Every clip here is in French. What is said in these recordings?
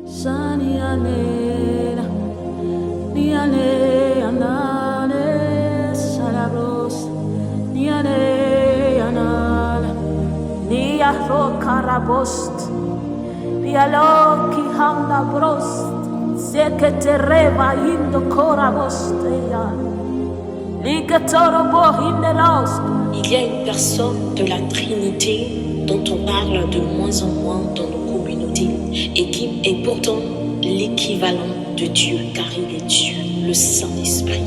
Sanianera, niane anane, salabros, niane anane, niaro carabost, pialo ki handa brost, seketereva indo corabosteia, ligatorobo hinderost. Il y a une personne de la Trinité dont on parle de moins en moins dans nos communautés et qui est pourtant l'équivalent de Dieu, car il est Dieu, le Saint-Esprit.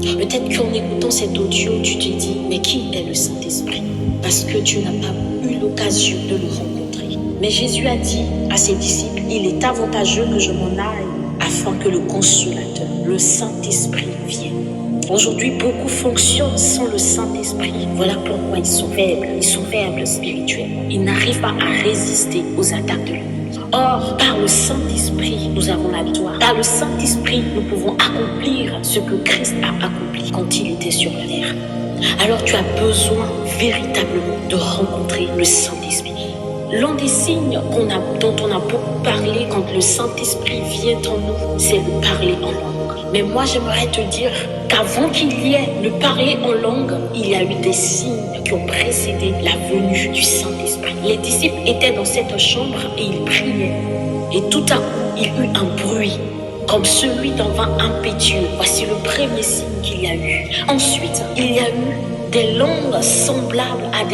Peut-être qu'en écoutant cet audio, tu te dis, mais qui est le Saint-Esprit? Parce que tu n'as pas eu l'occasion de le rencontrer. Mais Jésus a dit à ses disciples, il est avantageux que je m'en aille afin que le Consolateur, le Saint-Esprit, vienne. Aujourd'hui, beaucoup fonctionnent sans le Saint-Esprit. Voilà pourquoi ils sont faibles spirituellement. Ils n'arrivent pas à résister aux attaques de l'ennemi. Or, par le Saint-Esprit, nous avons la victoire. Par le Saint-Esprit, nous pouvons accomplir ce que Christ a accompli quand il était sur la terre. Alors tu as besoin véritablement de rencontrer le Saint-Esprit. L'un des signes dont on a beaucoup parlé quand le Saint-Esprit vient en nous, c'est le parler en langue. Mais moi, j'aimerais te dire qu'avant qu'il y ait le parler en langue, il y a eu des signes qui ont précédé la venue du Saint-Esprit. Les disciples étaient dans cette chambre et ils priaient. Et tout à coup, il y eut un bruit, comme celui d'un vent impétueux. Voici le premier signe qu'il y a eu. Ensuite, il y a eu des langues semblables à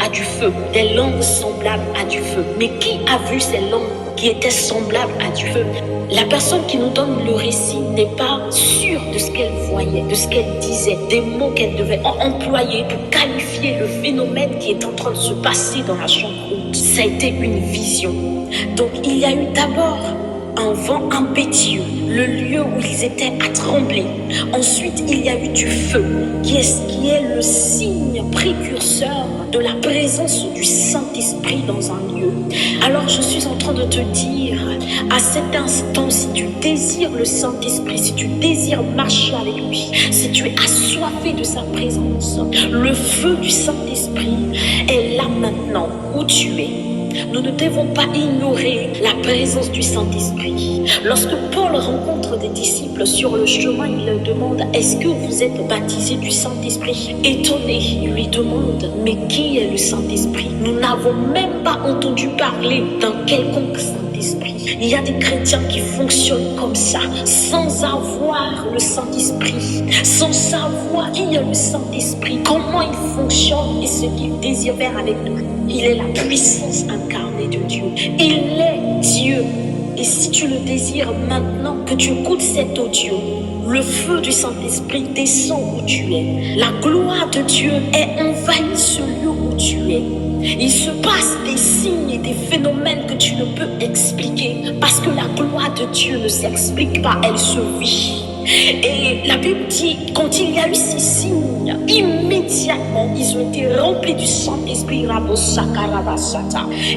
du feu. Des langues semblables à du feu. Mais qui a vu ces langues qui étaient semblables à du feu? La personne qui nous donne le récit n'est pas sûre de ce qu'elle voyait, de ce qu'elle disait, des mots qu'elle devait employer pour qualifier le phénomène qui est en train de se passer dans la chambre haute. Ça a été une vision. Donc il y a eu d'abord un vent impétueux, le lieu où ils étaient à trembler. Ensuite, il y a eu du feu, qui est le signe précurseur de la présence du Saint-Esprit dans un lieu. Alors, je suis en train de te dire, à cet instant, si tu désires le Saint-Esprit, si tu désires marcher avec lui, si tu es assoiffé de sa présence, le feu du Saint-Esprit est là maintenant, où tu es. Nous ne devons pas ignorer la présence du Saint-Esprit. Lorsque Paul rencontre des disciples sur le chemin, il leur demande « Est-ce que vous êtes baptisés du Saint-Esprit ?» Étonné, il lui demande « Mais qui est le Saint-Esprit ?» Nous n'avons même pas entendu parler d'un quelconque Saint-Esprit. Il y a des chrétiens qui fonctionnent comme ça, sans avoir le Saint-Esprit, sans savoir qui est le Saint-Esprit, comment il fonctionne et ce qu'il désire faire avec nous. Il est la puissance incarnée de Dieu. Il est Dieu. Et si tu le désires maintenant, que tu écoutes cet audio, le feu du Saint-Esprit descend où tu es. La gloire de Dieu est envahie ce lieu où tu es. Il se passe des signes et des phénomènes que tu ne peux expliquer parce que la gloire de Dieu ne s'explique pas, elle se vit. Et la Bible dit, quand il y a eu ces signes, immédiatement, ils ont été remplis du Saint-Esprit,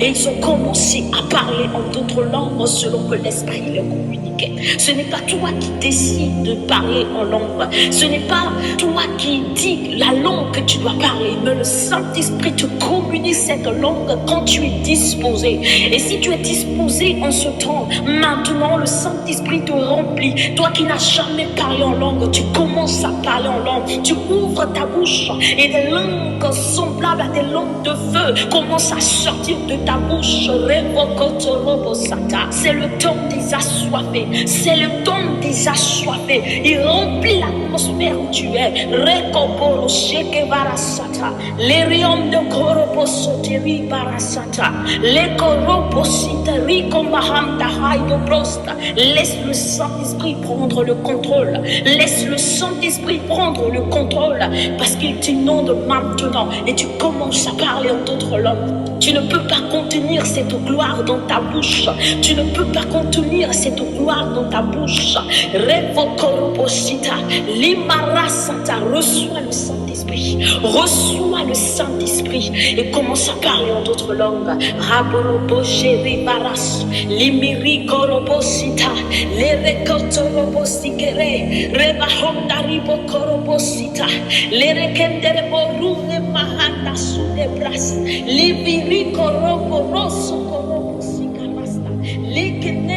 et ils ont commencé à parler en d'autres langues selon que l'Esprit leur communiquait. Ce n'est pas toi qui décides de parler en langue. Ce n'est pas toi qui dis la langue que tu dois parler, mais le Saint-Esprit te communique cette langue quand tu es disposé. Et si tu es disposé en ce temps, maintenant le Saint-Esprit te remplit. Toi qui n'as jamais parlé en langue, tu commences à parler en langue. Tu ouvres ta bouche et des langues semblables à des langues de feu commencent à sortir de ta bouche. C'est le temps des assoiffés. C'est le temps des assoiffés. Il remplit l'atmosphère où tu es. Les rayons de Koroposoteri Barasata. Les Koropositeri Kombahamda Haïdobrosta. Laisse le Saint-Esprit prendre le contrôle. Laisse le Saint-Esprit prendre le contrôle. Parce qu'il t'inonde maintenant. Et tu commences à parler en d'autres langues. Tu ne peux pas contenir cette gloire dans ta bouche. Tu ne peux pas contenir cette gloire dans ta bouche. Revokoroposita, limarasata, reçois le Saint-Esprit. Reçois le Saint-Esprit et commence à parler en d'autres langues. Raborobosheri baras, limiri koroposita, lerekotorobosikere, rebahondaribo koroposita, lerekendereborume mahanda sudebras, libiri koroboroso koroposikarasta, lekene